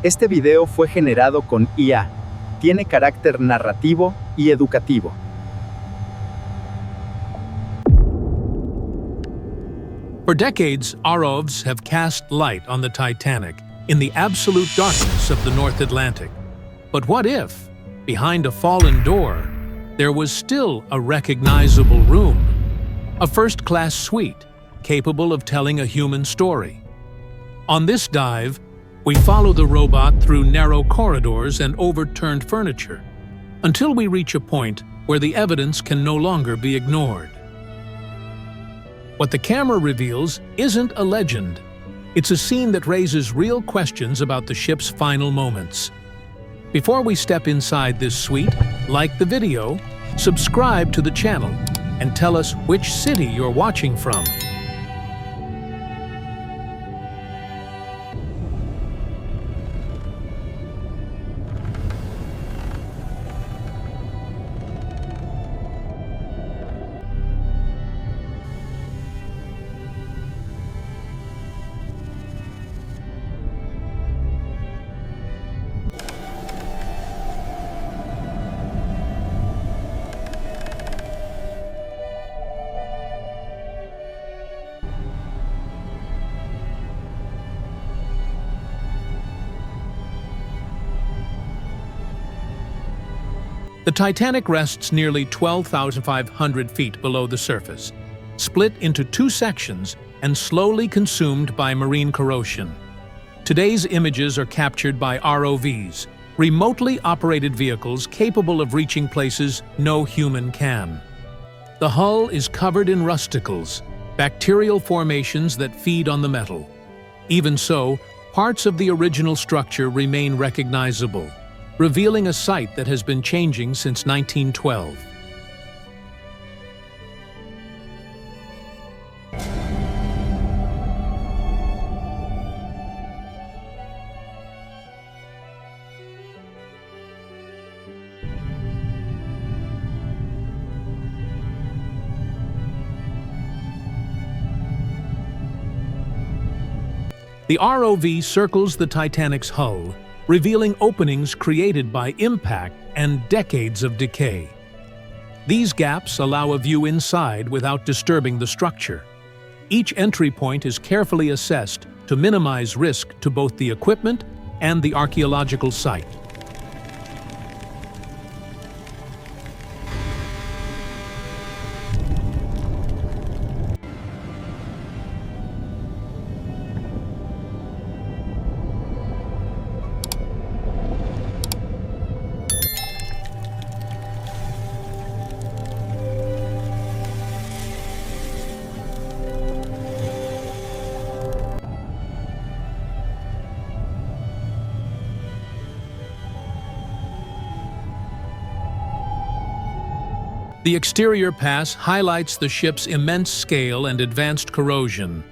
Este video fue generado con IA. Tiene carácter narrativo y educativo. For decades, ROVs have cast light on the Titanic in the absolute darkness of the North Atlantic. But what if, behind a fallen door, there was still a recognizable room? A first-class suite, capable of telling a human story. On this dive, we follow the robot through narrow corridors and overturned furniture, until we reach a point where the evidence can no longer be ignored. What the camera reveals isn't a legend. It's a scene that raises real questions about the ship's final moments. Before we step inside this suite, like the video, subscribe to the channel, and tell us which city you're watching from. The Titanic rests nearly 12,500 feet below the surface, split into two sections and slowly consumed by marine corrosion. Today's images are captured by ROVs, remotely operated vehicles capable of reaching places no human can. The hull is covered in rusticles, bacterial formations that feed on the metal. Even so, parts of the original structure remain recognizable, revealing a site that has been changing since 1912. The ROV circles the Titanic's hull, revealing openings created by impact and decades of decay. These gaps allow a view inside without disturbing the structure. Each entry point is carefully assessed to minimize risk to both the equipment and the archaeological site. The exterior pass highlights the ship's immense scale and advanced corrosion.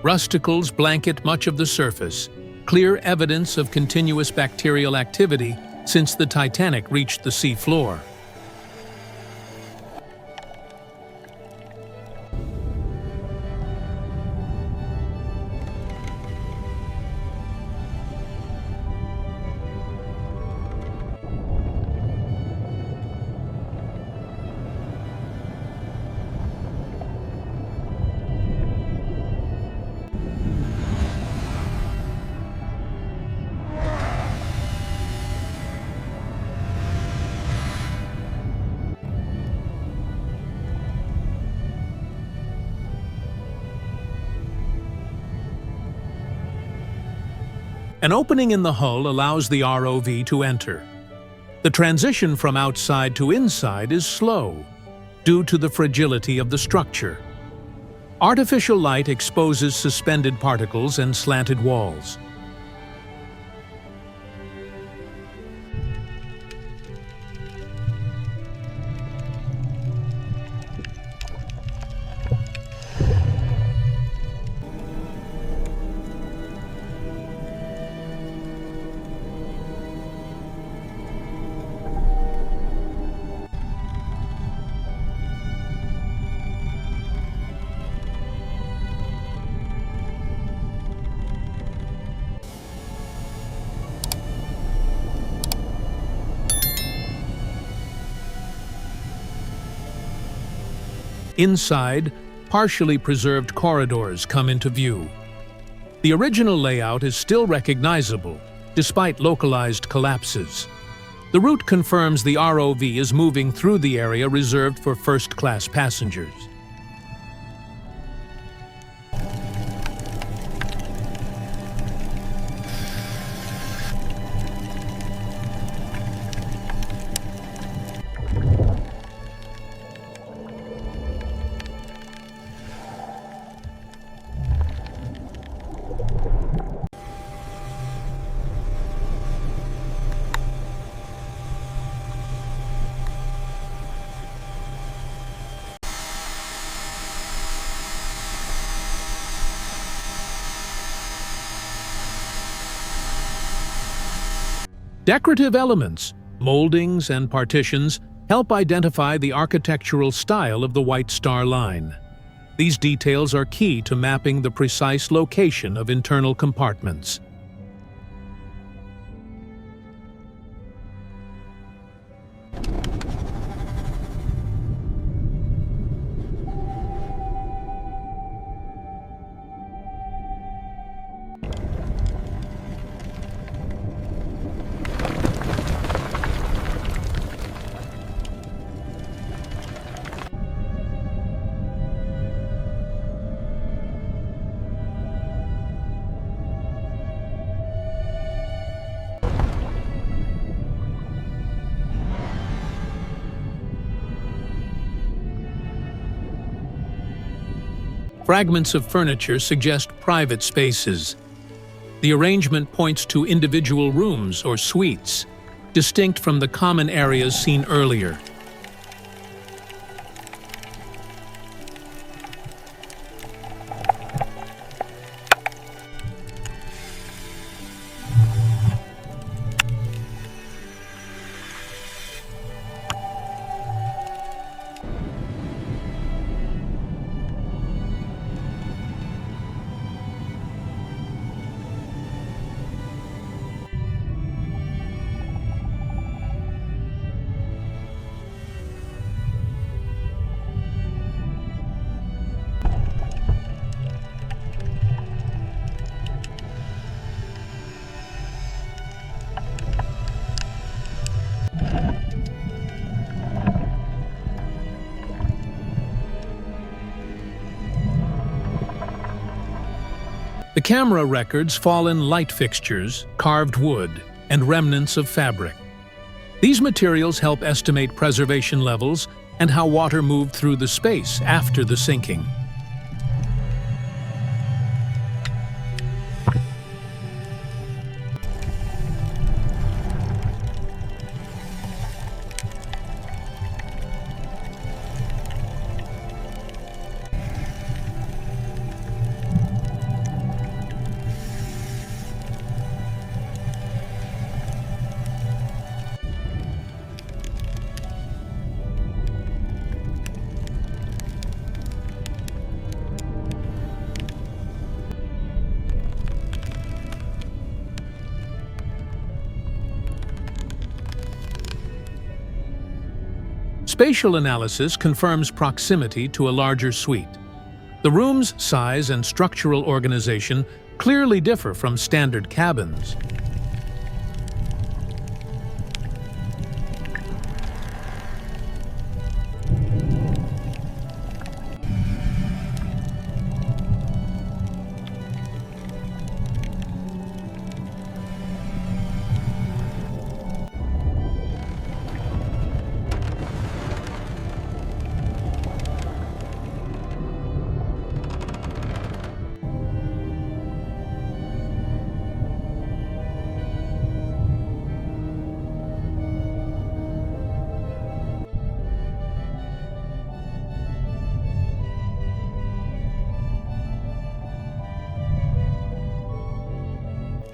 Rusticles blanket much of the surface, clear evidence of continuous bacterial activity since the Titanic reached the sea floor. An opening in the hull allows the ROV to enter. The transition from outside to inside is slow, due to the fragility of the structure. Artificial light exposes suspended particles and slanted walls. Inside, partially preserved corridors come into view. The original layout is still recognizable, despite localized collapses. The route confirms the ROV is moving through the area reserved for first-class passengers. Decorative elements, moldings, and partitions help identify the architectural style of the White Star Line. These details are key to mapping the precise location of internal compartments. Fragments of furniture suggest private spaces. The arrangement points to individual rooms or suites, distinct from the common areas seen earlier. The camera records fall in light fixtures, carved wood, and remnants of fabric. These materials help estimate preservation levels and how water moved through the space after the sinking. Spatial analysis confirms proximity to a larger suite. The room's size and structural organization clearly differ from standard cabins.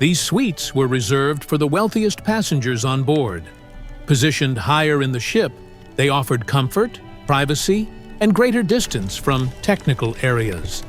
These suites were reserved for the wealthiest passengers on board. Positioned higher in the ship, they offered comfort, privacy, and greater distance from technical areas.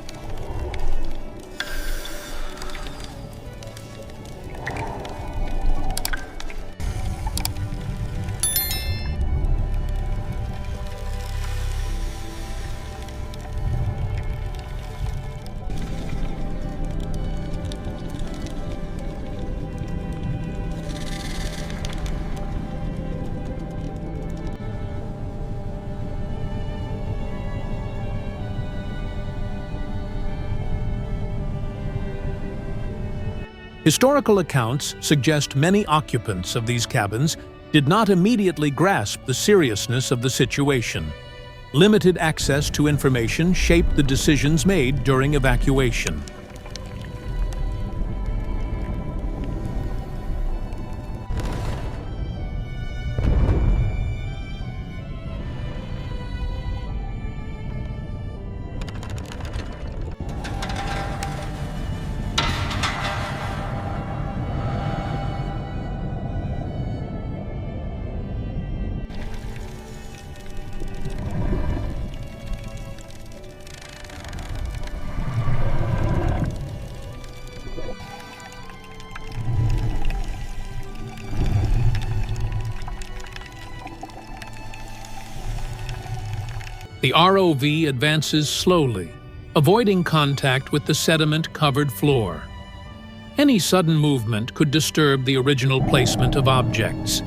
Historical accounts suggest many occupants of these cabins did not immediately grasp the seriousness of the situation. Limited access to information shaped the decisions made during evacuation. The ROV advances slowly, avoiding contact with the sediment-covered floor. Any sudden movement could disturb the original placement of objects.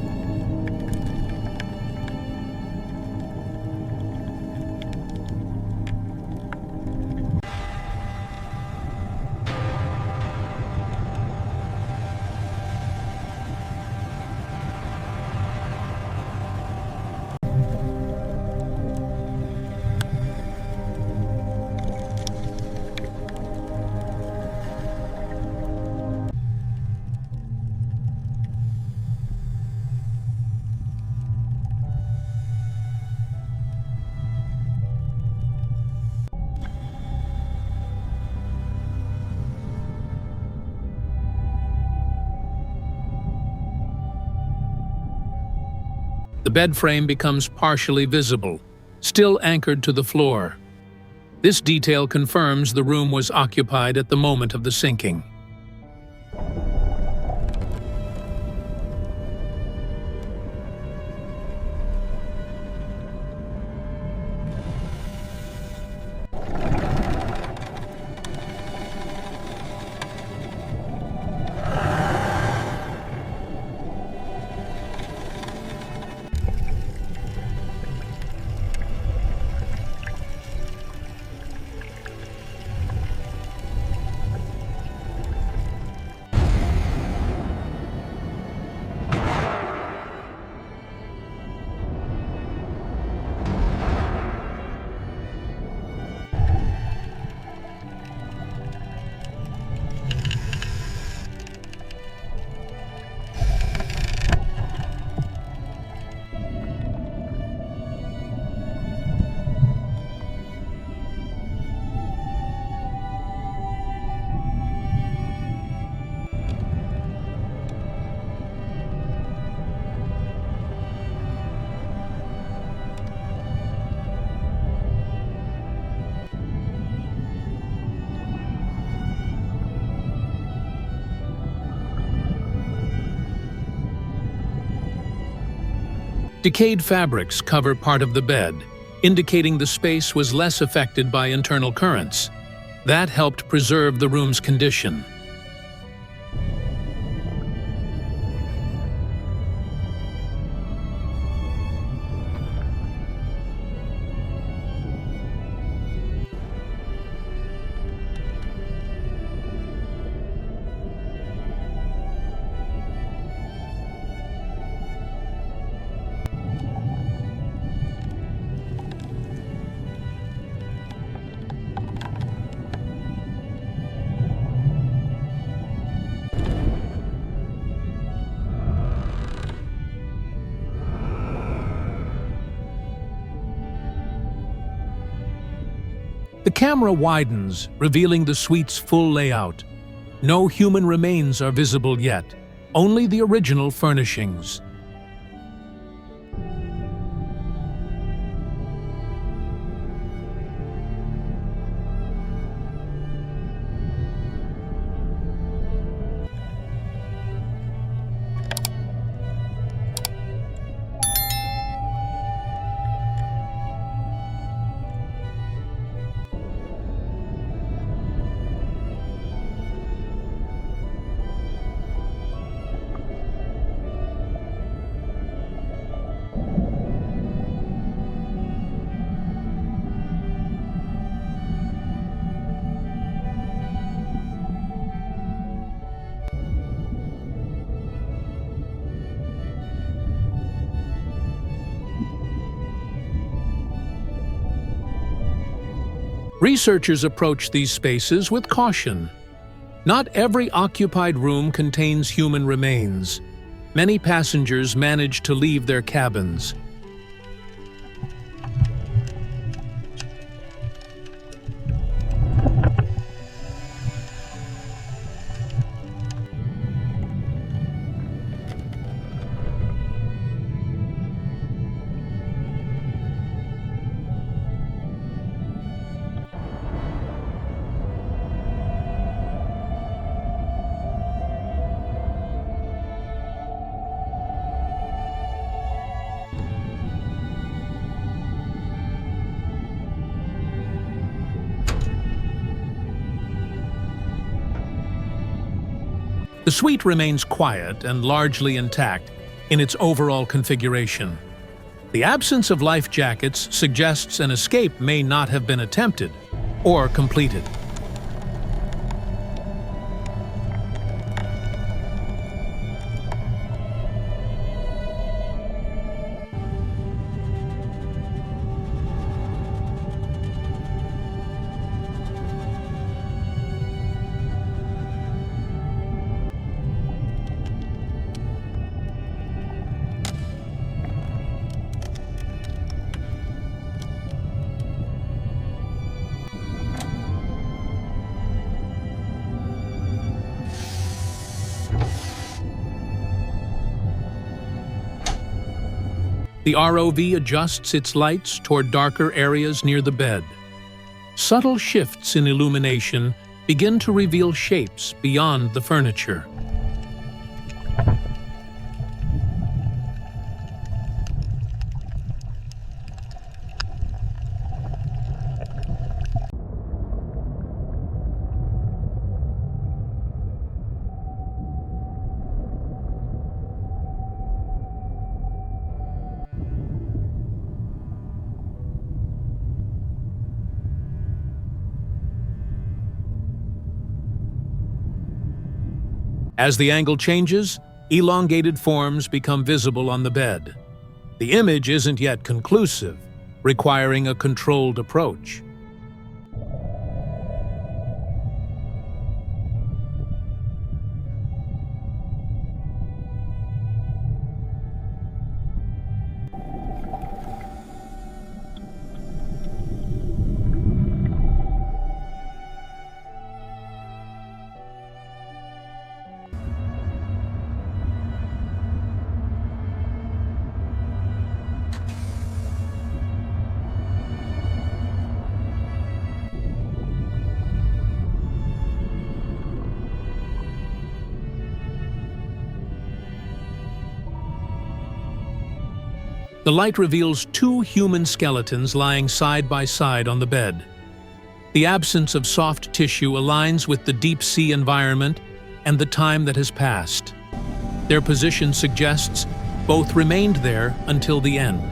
The bed frame becomes partially visible, still anchored to the floor. This detail confirms the room was occupied at the moment of the sinking. Decayed fabrics cover part of the bed, indicating the space was less affected by internal currents. That helped preserve the room's condition. The camera widens, revealing the suite's full layout. No human remains are visible yet, only the original furnishings. Researchers approach these spaces with caution. Not every occupied room contains human remains. Many passengers manage to leave their cabins. The suite remains quiet and largely intact in its overall configuration. The absence of life jackets suggests an escape may not have been attempted or completed. The ROV adjusts its lights toward darker areas near the bed. Subtle shifts in illumination begin to reveal shapes beyond the furniture. As the angle changes, elongated forms become visible on the bed. The image isn't yet conclusive, requiring a controlled approach. The light reveals two human skeletons lying side by side on the bed. The absence of soft tissue aligns with the deep-sea environment and the time that has passed. Their position suggests both remained there until the end.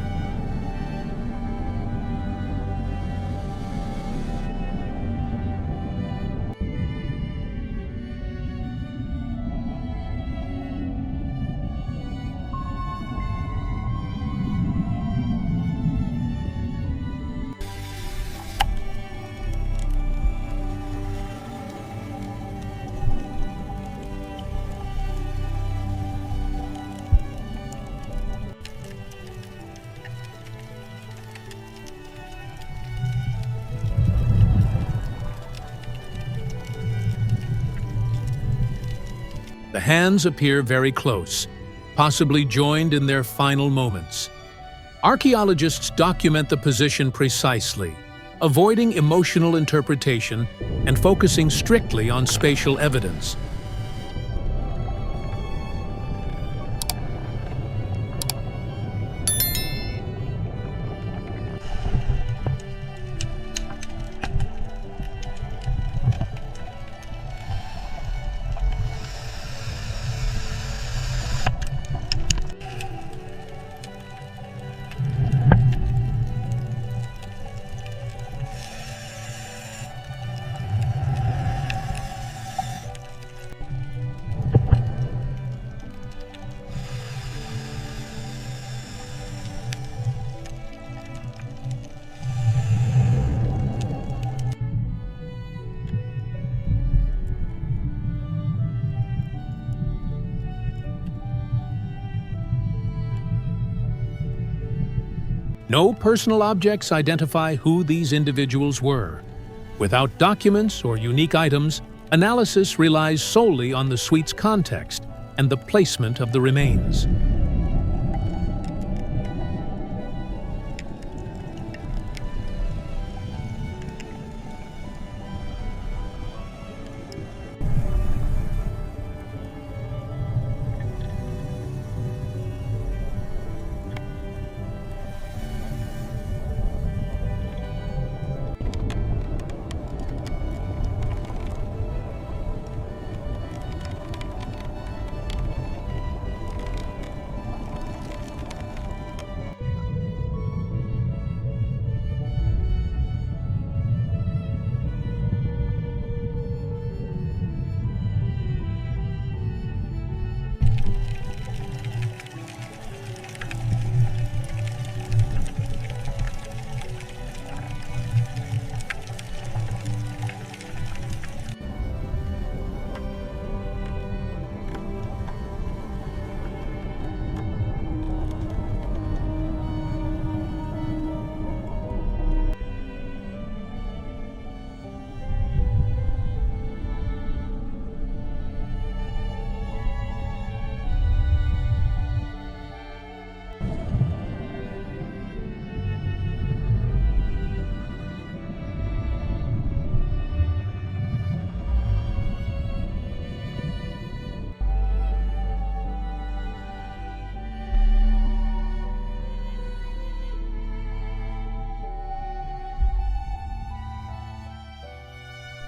The hands appear very close, possibly joined in their final moments. Archaeologists document the position precisely, avoiding emotional interpretation and focusing strictly on spatial evidence. No personal objects identify who these individuals were. Without documents or unique items, analysis relies solely on the suite's context and the placement of the remains.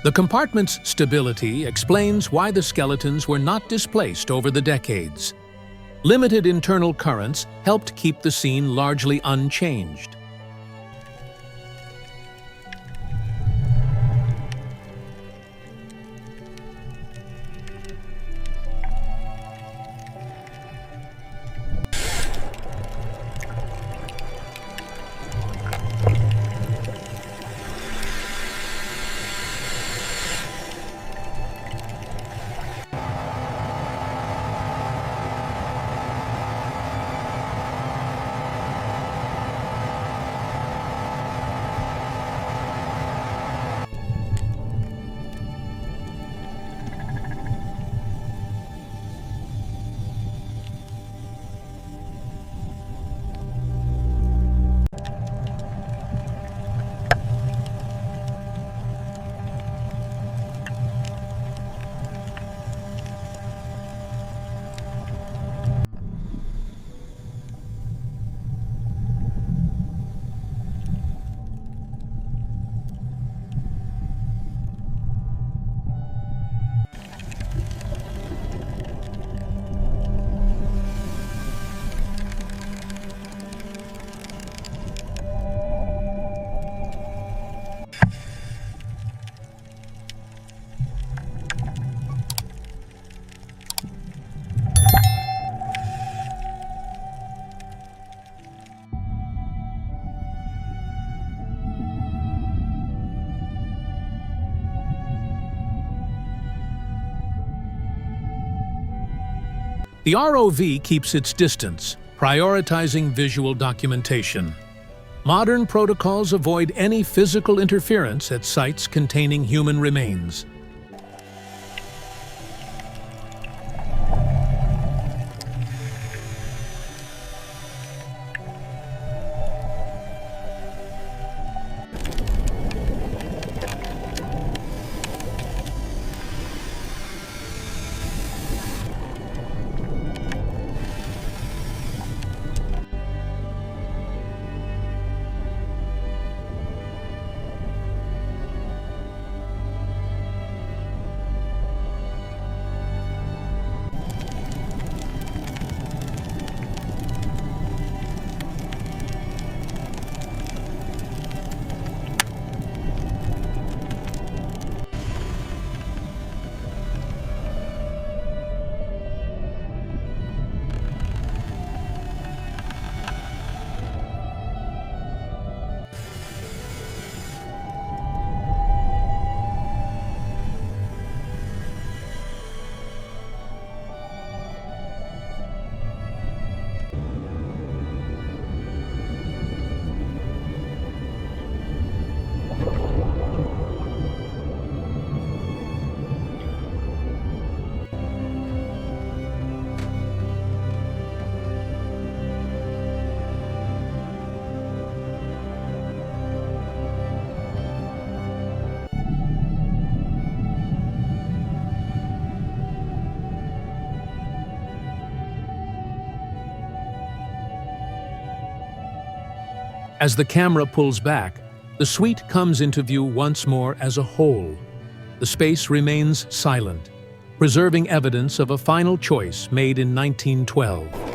The compartment's stability explains why the skeletons were not displaced over the decades. Limited internal currents helped keep the scene largely unchanged. The ROV keeps its distance, prioritizing visual documentation. Modern protocols avoid any physical interference at sites containing human remains. As the camera pulls back, the suite comes into view once more as a whole. The space remains silent, preserving evidence of a final choice made in 1912.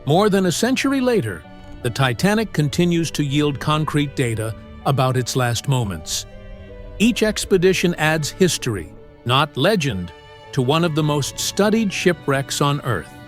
More than a century later, the Titanic continues to yield concrete data about its last moments. Each expedition adds history, not legend, to one of the most studied shipwrecks on Earth.